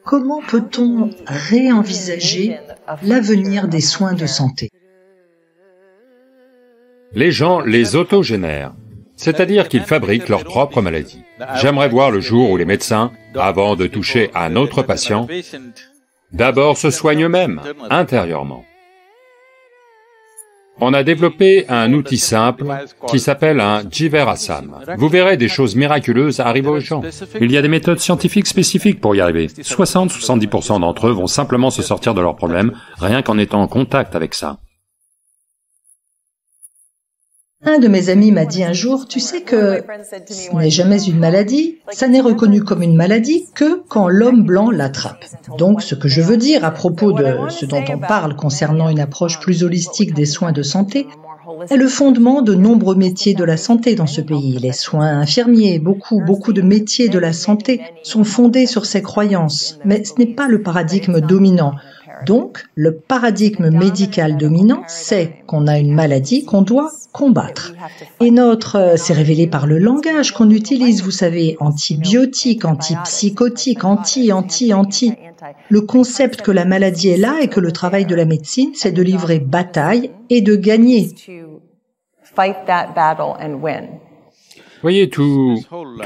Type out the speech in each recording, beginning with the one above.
Comment peut-on réenvisager l'avenir des soins de santé? Les gens les autogénèrent, c'est-à-dire qu'ils fabriquent leur propre maladie. J'aimerais voir le jour où les médecins, avant de toucher un autre patient, d'abord se soignent eux-mêmes, intérieurement. On a développé un outil simple qui s'appelle un Jivarasam. Vous verrez des choses miraculeuses arriver aux gens. Il y a des méthodes scientifiques spécifiques pour y arriver. 60-70% d'entre eux vont simplement se sortir de leurs problèmes, rien qu'en étant en contact avec ça. Un de mes amis m'a dit un jour, tu sais que ce n'est jamais une maladie, ça n'est reconnu comme une maladie que quand l'homme blanc l'attrape. Donc ce que je veux dire à propos de ce dont on parle concernant une approche plus holistique des soins de santé, est le fondement de nombreux métiers de la santé dans ce pays. Les soins infirmiers, beaucoup de métiers de la santé sont fondés sur ces croyances, mais ce n'est pas le paradigme dominant. Donc, le paradigme médical dominant, c'est qu'on a une maladie qu'on doit combattre. Et c'est révélé par le langage qu'on utilise, vous savez, antibiotiques, antipsychotiques, anti. Le concept que la maladie est là et que le travail de la médecine, c'est de livrer bataille et de gagner. Voyez, tout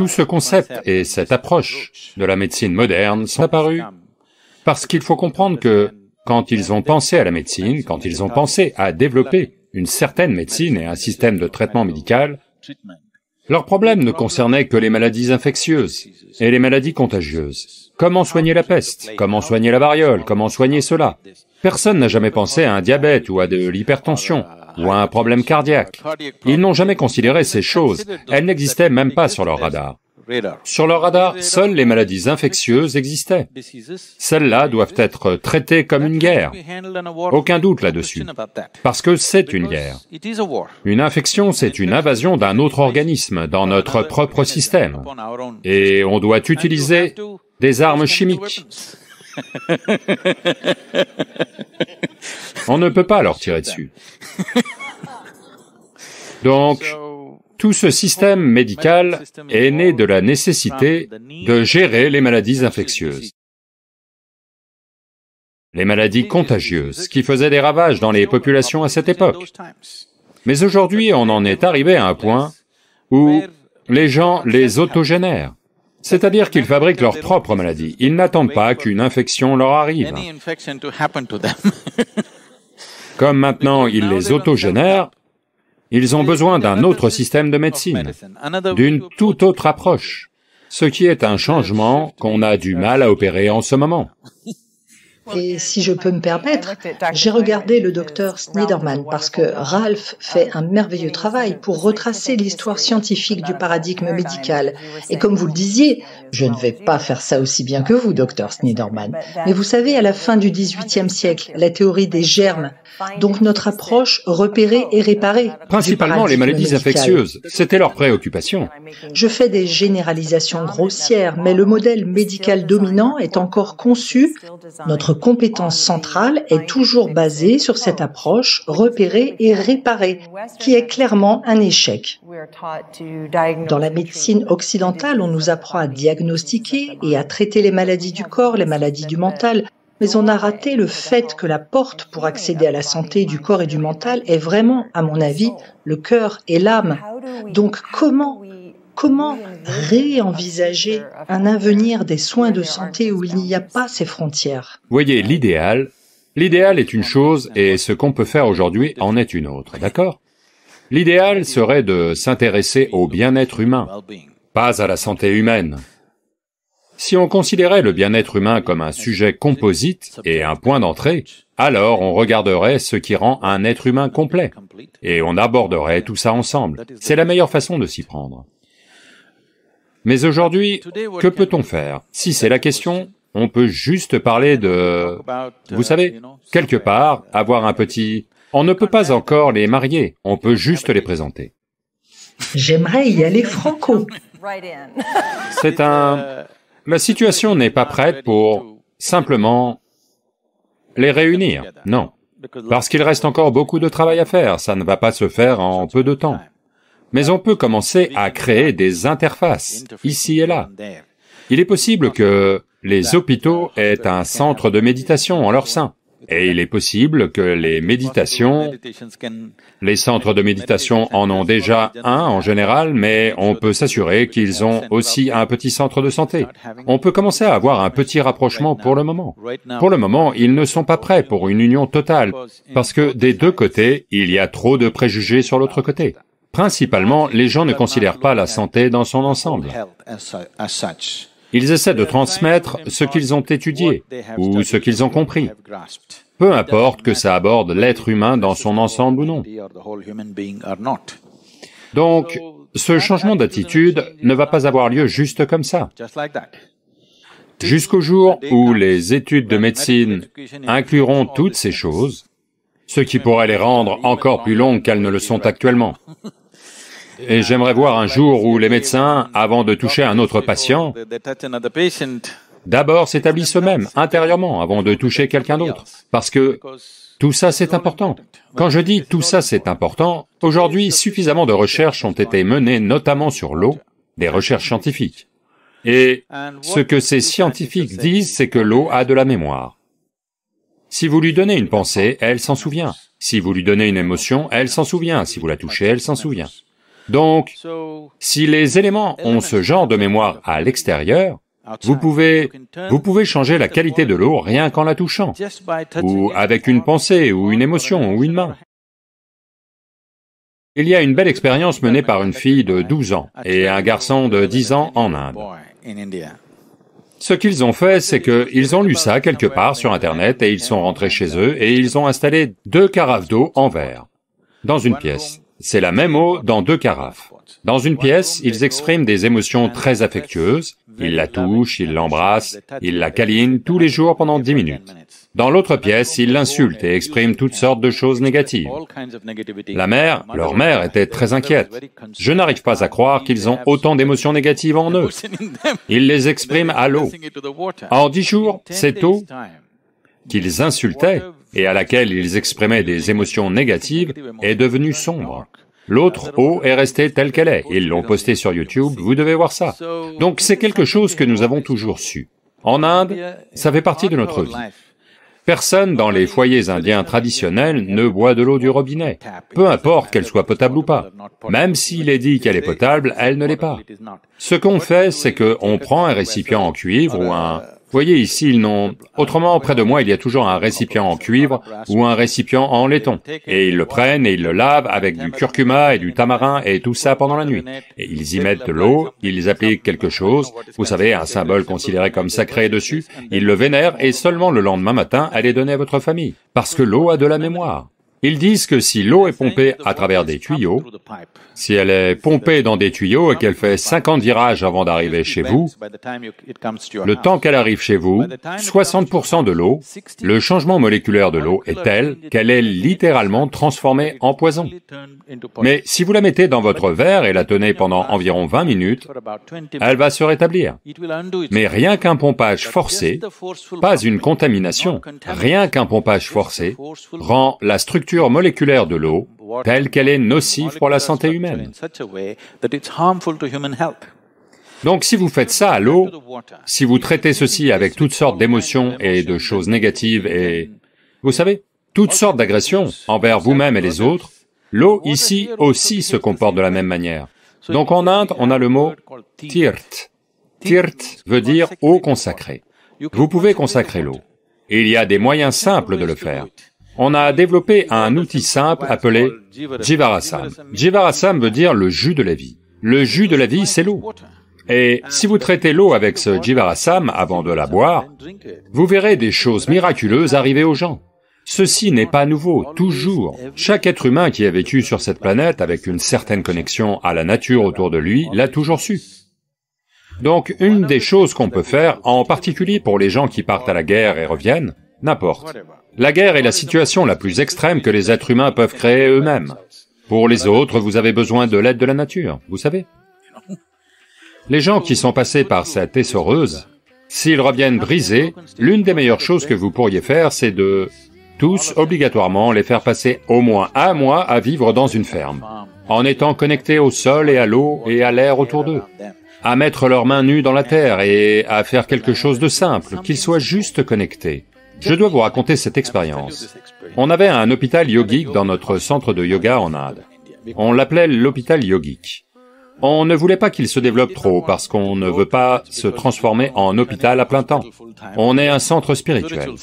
ce concept et cette approche de la médecine moderne sont apparus parce qu'il faut comprendre que quand ils ont pensé à la médecine, quand ils ont pensé à développer une certaine médecine et un système de traitement médical, leur problème ne concernait que les maladies infectieuses et les maladies contagieuses. Comment soigner la peste? Comment soigner la variole? Comment soigner cela? Personne n'a jamais pensé à un diabète ou à de l'hypertension ou à un problème cardiaque. Ils n'ont jamais considéré ces choses, elles n'existaient même pas sur leur radar. Sur leur radar, seules les maladies infectieuses existaient. Celles-là doivent être traitées comme une guerre. Aucun doute là-dessus. Parce que c'est une guerre. Une infection, c'est une invasion d'un autre organisme dans notre propre système. Et on doit utiliser des armes chimiques. On ne peut pas leur tirer dessus. Donc, tout ce système médical est né de la nécessité de gérer les maladies infectieuses, les maladies contagieuses qui faisaient des ravages dans les populations à cette époque. Mais aujourd'hui, on en est arrivé à un point où les gens les autogénèrent, c'est-à-dire qu'ils fabriquent leur propre maladie, ils n'attendent pas qu'une infection leur arrive. Comme maintenant ils les autogénèrent, ils ont besoin d'un autre système de médecine, d'une toute autre approche, ce qui est un changement qu'on a du mal à opérer en ce moment. Et si je peux me permettre, j'ai regardé le docteur Sniderman parce que Ralph fait un merveilleux travail pour retracer l'histoire scientifique du paradigme médical. Et comme vous le disiez, je ne vais pas faire ça aussi bien que vous, docteur Sniderman. Mais vous savez, à la fin du XVIIIe siècle, la théorie des germes, donc notre approche repérer et réparer. Principalement les maladies infectieuses, c'était leur préoccupation. Je fais des généralisations grossières, mais le modèle médical dominant est encore conçu. Notre compétence centrale est toujours basée sur cette approche repérer et réparer, qui est clairement un échec. Dans la médecine occidentale, on nous apprend à diagnostiquer et à traiter les maladies du corps, les maladies du mental, mais on a raté le fait que la porte pour accéder à la santé du corps et du mental est vraiment, à mon avis, le cœur et l'âme. Donc comment réenvisager un avenir des soins de santé où il n'y a pas ces frontières? Voyez, l'idéal est une chose et ce qu'on peut faire aujourd'hui en est une autre, d'accord? L'idéal serait de s'intéresser au bien-être humain, pas à la santé humaine. Si on considérait le bien-être humain comme un sujet composite et un point d'entrée, alors on regarderait ce qui rend un être humain complet, et on aborderait tout ça ensemble. C'est la meilleure façon de s'y prendre. Mais aujourd'hui, que peut-on faire? Si c'est la question, on peut juste parler de... Vous savez, quelque part, avoir un petit... On ne peut pas encore les marier, on peut juste les présenter. J'aimerais y aller franco. C'est un... La situation n'est pas prête pour simplement les réunir, non. Parce qu'il reste encore beaucoup de travail à faire, ça ne va pas se faire en peu de temps. Mais on peut commencer à créer des interfaces, ici et là. Il est possible que les hôpitaux aient un centre de méditation en leur sein. Et il est possible que les centres de méditation en ont déjà un en général, mais on peut s'assurer qu'ils ont aussi un petit centre de santé. On peut commencer à avoir un petit rapprochement pour le moment. Pour le moment, ils ne sont pas prêts pour une union totale, parce que des deux côtés, il y a trop de préjugés sur l'autre côté. Principalement, les gens ne considèrent pas la santé dans son ensemble. Ils essaient de transmettre ce qu'ils ont étudié, ou ce qu'ils ont compris. Peu importe que ça aborde l'être humain dans son ensemble ou non. Donc, ce changement d'attitude ne va pas avoir lieu juste comme ça. Jusqu'au jour où les études de médecine incluront toutes ces choses, ce qui pourrait les rendre encore plus longues qu'elles ne le sont actuellement. Et j'aimerais voir un jour où les médecins, avant de toucher un autre patient, d'abord s'établissent eux-mêmes, intérieurement, avant de toucher quelqu'un d'autre. Parce que tout ça c'est important. Quand je dis tout ça c'est important, aujourd'hui suffisamment de recherches ont été menées, notamment sur l'eau, des recherches scientifiques. Et ce que ces scientifiques disent, c'est que l'eau a de la mémoire. Si vous lui donnez une pensée, elle s'en souvient. Si vous lui donnez une émotion, elle s'en souvient. Si vous la touchez, elle s'en souvient. Donc, si les éléments ont ce genre de mémoire à l'extérieur, vous pouvez changer la qualité de l'eau rien qu'en la touchant, ou avec une pensée, ou une émotion, ou une main. Il y a une belle expérience menée par une fille de 12 ans et un garçon de 10 ans en Inde. Ce qu'ils ont fait, c'est qu'ils ont lu ça quelque part sur Internet et ils sont rentrés chez eux et ils ont installé 2 carafes d'eau en verre, dans une pièce. C'est la même eau dans 2 carafes. Dans une pièce, ils expriment des émotions très affectueuses, ils la touchent, ils l'embrassent, ils la câlinent tous les jours pendant 10 minutes. Dans l'autre pièce, ils l'insultent et expriment toutes sortes de choses négatives. Leur mère était très inquiète. Je n'arrive pas à croire qu'ils ont autant d'émotions négatives en eux. Ils les expriment à l'eau. En 10 jours, cette eau qu'ils insultaient et à laquelle ils exprimaient des émotions négatives est devenue sombre. L'autre eau est restée telle qu'elle est. Ils l'ont postée sur YouTube, vous devez voir ça. Donc c'est quelque chose que nous avons toujours su. En Inde, ça fait partie de notre vie. Personne dans les foyers indiens traditionnels ne boit de l'eau du robinet, peu importe qu'elle soit potable ou pas. Même s'il est dit qu'elle est potable, elle ne l'est pas. Ce qu'on fait, c'est qu'on prend un récipient en cuivre ou un... Vous voyez ici, ils n'ont... Autrement, près de moi, il y a toujours un récipient en cuivre ou un récipient en laiton. Et ils le prennent et ils le lavent avec du curcuma et du tamarin et tout ça pendant la nuit. Et ils y mettent de l'eau, ils appliquent quelque chose, vous savez, un symbole considéré comme sacré dessus, ils le vénèrent et seulement le lendemain matin, elle est donnée à votre famille. Parce que l'eau a de la mémoire. Ils disent que si l'eau est pompée à travers des tuyaux, si elle est pompée dans des tuyaux et qu'elle fait 50 virages avant d'arriver chez vous, le temps qu'elle arrive chez vous, 60% de l'eau, le changement moléculaire de l'eau est tel qu'elle est littéralement transformée en poison. Mais si vous la mettez dans votre verre et la tenez pendant environ 20 minutes, elle va se rétablir. Mais rien qu'un pompage forcé, pas une contamination, rien qu'un pompage forcé, rend la structure moléculaire de l'eau telle qu'elle est nocive pour la santé humaine. Donc si vous faites ça à l'eau, si vous traitez ceci avec toutes sortes d'émotions et de choses négatives et, vous savez, toutes sortes d'agressions envers vous-même et les autres, l'eau ici aussi se comporte de la même manière. Donc en Inde, on a le mot tirt. Tirt veut dire eau consacrée. Vous pouvez consacrer l'eau. Il y a des moyens simples de le faire. On a développé un outil simple appelé Jivarasam. Jivarasam veut dire le jus de la vie. Le jus de la vie, c'est l'eau. Et si vous traitez l'eau avec ce Jivarasam avant de la boire, vous verrez des choses miraculeuses arriver aux gens. Ceci n'est pas nouveau, toujours. Chaque être humain qui a vécu sur cette planète avec une certaine connexion à la nature autour de lui l'a toujours su. Donc une des choses qu'on peut faire, en particulier pour les gens qui partent à la guerre et reviennent, n'importe. La guerre est la situation la plus extrême que les êtres humains peuvent créer eux-mêmes. Pour les autres, vous avez besoin de l'aide de la nature, vous savez. Les gens qui sont passés par cette essoreuse, s'ils reviennent brisés, l'une des meilleures choses que vous pourriez faire, c'est de tous obligatoirement les faire passer au moins 1 mois à vivre dans une ferme. en étant connectés au sol et à l'eau et à l'air autour d'eux, à mettre leurs mains nues dans la terre et à faire quelque chose de simple, qu'ils soient juste connectés. Je dois vous raconter cette expérience. On avait un hôpital yogique dans notre centre de yoga en Inde. On l'appelait l'hôpital yogique. On ne voulait pas qu'il se développe trop parce qu'on ne veut pas se transformer en hôpital à plein temps. On est un centre spirituel.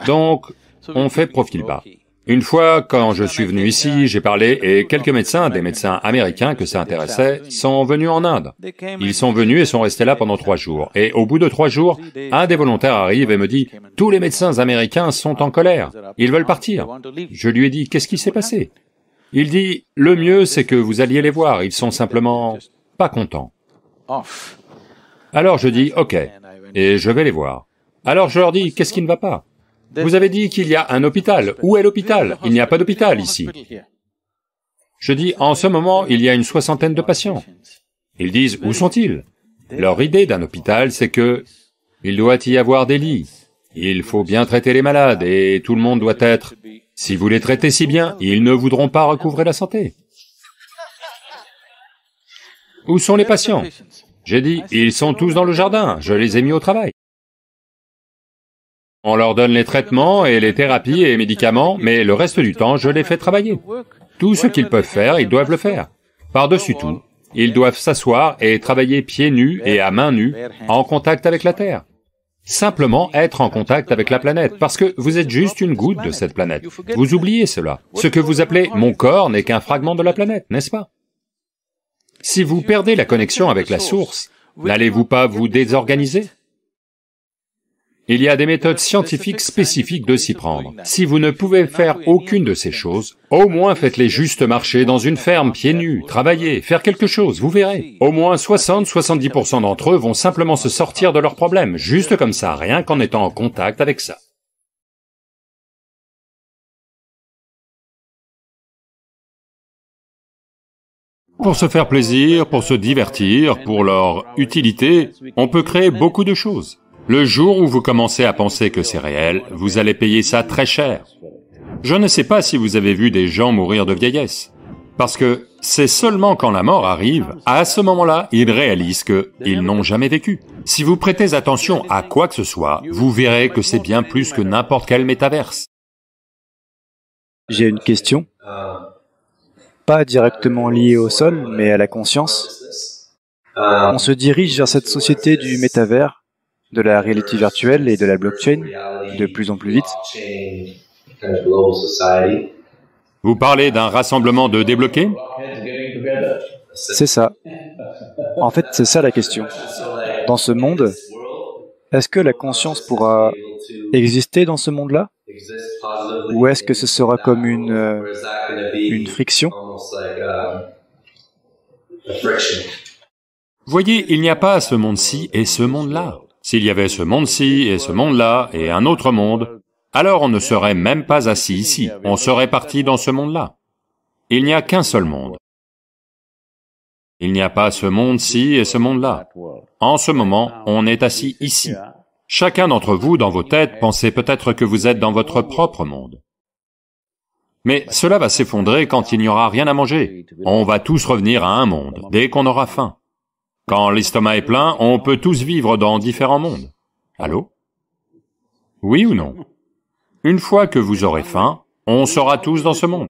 Donc, on fait profil bas. Une fois, quand je suis venu ici, j'ai parlé et quelques médecins, des médecins américains que ça intéressait, sont venus en Inde. Ils sont venus et sont restés là pendant 3 jours. Et au bout de 3 jours, un des volontaires arrive et me dit, « Tous les médecins américains sont en colère, ils veulent partir. » Je lui ai dit, « Qu'est-ce qui s'est passé ?» Il dit, « Le mieux, c'est que vous alliez les voir, ils sont simplement pas contents. » Alors je dis, « Ok, et je vais les voir. » Alors je leur dis, « Qu'est-ce qui ne va pas ? Vous avez dit qu'il y a un hôpital. Où est l'hôpital? Il n'y a pas d'hôpital ici. » Je dis, « En ce moment, il y a une 60aine de patients. » Ils disent, « Où sont-ils? » Leur idée d'un hôpital, c'est que il doit y avoir des lits. Il faut bien traiter les malades et tout le monde doit être... Si vous les traitez si bien, ils ne voudront pas recouvrer la santé. Où sont les patients? J'ai dit, ils sont tous dans le jardin, je les ai mis au travail. On leur donne les traitements et les thérapies et les médicaments, mais le reste du temps, je les fais travailler. Tout ce qu'ils peuvent faire, ils doivent le faire. Par-dessus tout, ils doivent s'asseoir et travailler pieds nus et à mains nues, en contact avec la Terre. Simplement être en contact avec la planète, parce que vous êtes juste une goutte de cette planète. Vous oubliez cela. Ce que vous appelez « mon corps » n'est qu'un fragment de la planète, n'est-ce pas? Si vous perdez la connexion avec la source, n'allez-vous pas vous désorganiser? Il y a des méthodes scientifiques spécifiques de s'y prendre. Si vous ne pouvez faire aucune de ces choses, au moins faites-les juste marcher dans une ferme, pieds nus, travailler, faire quelque chose, vous verrez. Au moins 60-70% d'entre eux vont simplement se sortir de leurs problèmes, juste comme ça, rien qu'en étant en contact avec ça. Pour se faire plaisir, pour se divertir, pour leur utilité, on peut créer beaucoup de choses. Le jour où vous commencez à penser que c'est réel, vous allez payer ça très cher. Je ne sais pas si vous avez vu des gens mourir de vieillesse, parce que c'est seulement quand la mort arrive, à ce moment-là, ils réalisent qu'ils n'ont jamais vécu. Si vous prêtez attention à quoi que ce soit, vous verrez que c'est bien plus que n'importe quel métaverse. J'ai une question, pas directement liée au sol, mais à la conscience. On se dirige vers cette société du métavers, de la réalité virtuelle et de la blockchain, de plus en plus vite. Vous parlez d'un rassemblement de débloqués? C'est ça. En fait, c'est ça la question. Dans ce monde, est-ce que la conscience pourra exister dans ce monde-là? Ou est-ce que ce sera comme une friction? Voyez, il n'y a pas ce monde-ci et ce monde-là. S'il y avait ce monde-ci et ce monde-là et un autre monde, alors on ne serait même pas assis ici, on serait parti dans ce monde-là. Il n'y a qu'un seul monde. Il n'y a pas ce monde-ci et ce monde-là. En ce moment, on est assis ici. Chacun d'entre vous, dans vos têtes, pensez peut-être que vous êtes dans votre propre monde. Mais cela va s'effondrer quand il n'y aura rien à manger. On va tous revenir à un monde, dès qu'on aura faim. Quand l'estomac est plein, on peut tous vivre dans différents mondes. Allô? Oui ou non? Une fois que vous aurez faim, on sera tous dans ce monde.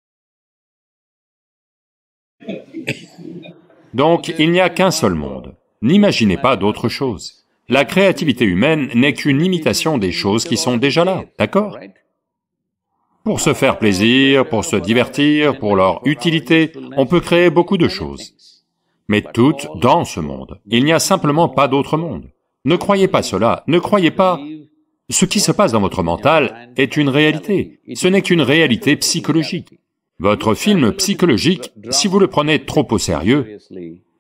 Donc, il n'y a qu'un seul monde. N'imaginez pas d'autre chose. La créativité humaine n'est qu'une imitation des choses qui sont déjà là, d'accord? Pour se faire plaisir, pour se divertir, pour leur utilité, on peut créer beaucoup de choses. Mais toutes dans ce monde. Il n'y a simplement pas d'autre monde. Ne croyez pas cela, ne croyez pas... Ce qui se passe dans votre mental est une réalité, ce n'est qu'une réalité psychologique. Votre film psychologique, si vous le prenez trop au sérieux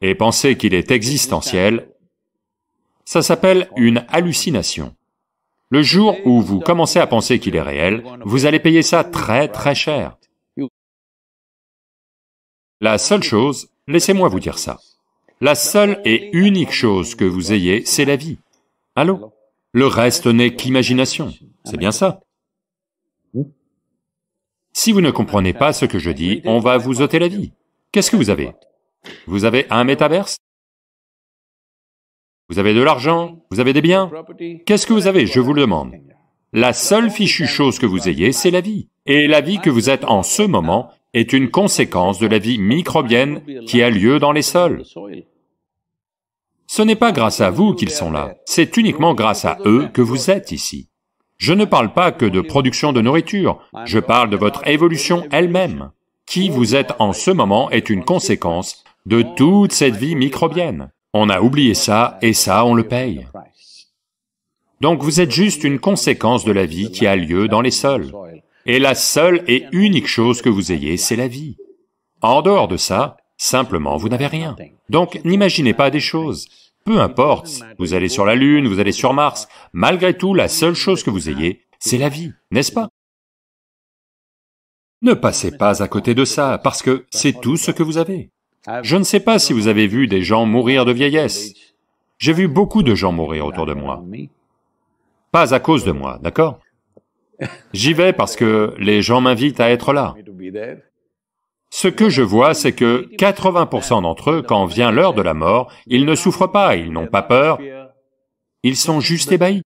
et pensez qu'il est existentiel, ça s'appelle une hallucination. Le jour où vous commencez à penser qu'il est réel, vous allez payer ça très très cher. La seule chose, laissez-moi vous dire ça, la seule et unique chose que vous ayez, c'est la vie. Allô? Le reste n'est qu'imagination, c'est bien ça. Si vous ne comprenez pas ce que je dis, on va vous ôter la vie. Qu'est-ce que vous avez? Vous avez un métaverse? Vous avez de l'argent? Vous avez des biens? Qu'est-ce que vous avez, je vous le demande? La seule fichue chose que vous ayez, c'est la vie. Et la vie que vous êtes en ce moment est une conséquence de la vie microbienne qui a lieu dans les sols. Ce n'est pas grâce à vous qu'ils sont là, c'est uniquement grâce à eux que vous êtes ici. Je ne parle pas que de production de nourriture, je parle de votre évolution elle-même. Qui vous êtes en ce moment est une conséquence de toute cette vie microbienne. On a oublié ça, et ça, on le paye. Donc vous êtes juste une conséquence de la vie qui a lieu dans les sols. Et la seule et unique chose que vous ayez, c'est la vie. En dehors de ça, simplement, vous n'avez rien. Donc n'imaginez pas des choses. Peu importe, vous allez sur la Lune, vous allez sur Mars, malgré tout, la seule chose que vous ayez, c'est la vie, n'est-ce pas? Ne passez pas à côté de ça, parce que c'est tout ce que vous avez. Je ne sais pas si vous avez vu des gens mourir de vieillesse. J'ai vu beaucoup de gens mourir autour de moi. Pas à cause de moi, d'accord? J'y vais parce que les gens m'invitent à être là. Ce que je vois, c'est que 80% d'entre eux, quand vient l'heure de la mort, ils ne souffrent pas, ils n'ont pas peur, ils sont juste ébahis.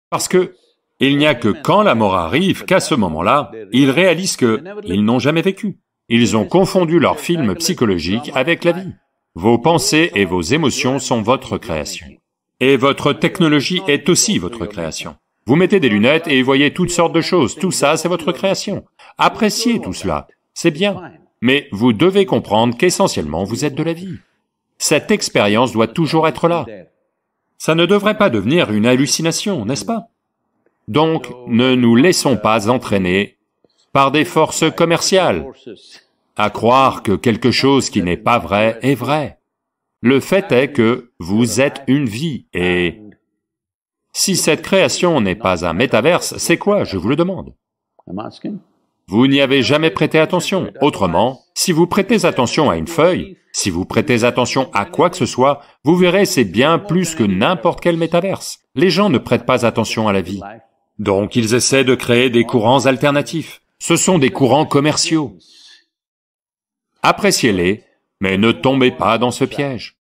Parce que il n'y a que quand la mort arrive qu'à ce moment-là, ils réalisent qu'ils n'ont jamais vécu. Ils ont confondu leur film psychologique avec la vie. Vos pensées et vos émotions sont votre création. Et votre technologie est aussi votre création. Vous mettez des lunettes et voyez toutes sortes de choses, tout ça c'est votre création. Appréciez tout cela, c'est bien. Mais vous devez comprendre qu'essentiellement vous êtes de la vie. Cette expérience doit toujours être là. Ça ne devrait pas devenir une hallucination, n'est-ce pas? Donc, ne nous laissons pas entraîner par des forces commerciales, à croire que quelque chose qui n'est pas vrai est vrai. Le fait est que vous êtes une vie, et si cette création n'est pas un métaverse, c'est quoi, je vous le demande? Vous n'y avez jamais prêté attention. Autrement, si vous prêtez attention à une feuille, si vous prêtez attention à quoi que ce soit, vous verrez c'est bien plus que n'importe quel métaverse. Les gens ne prêtent pas attention à la vie. Donc ils essaient de créer des courants alternatifs. Ce sont des courants commerciaux. Appréciez-les, mais ne tombez pas dans ce piège.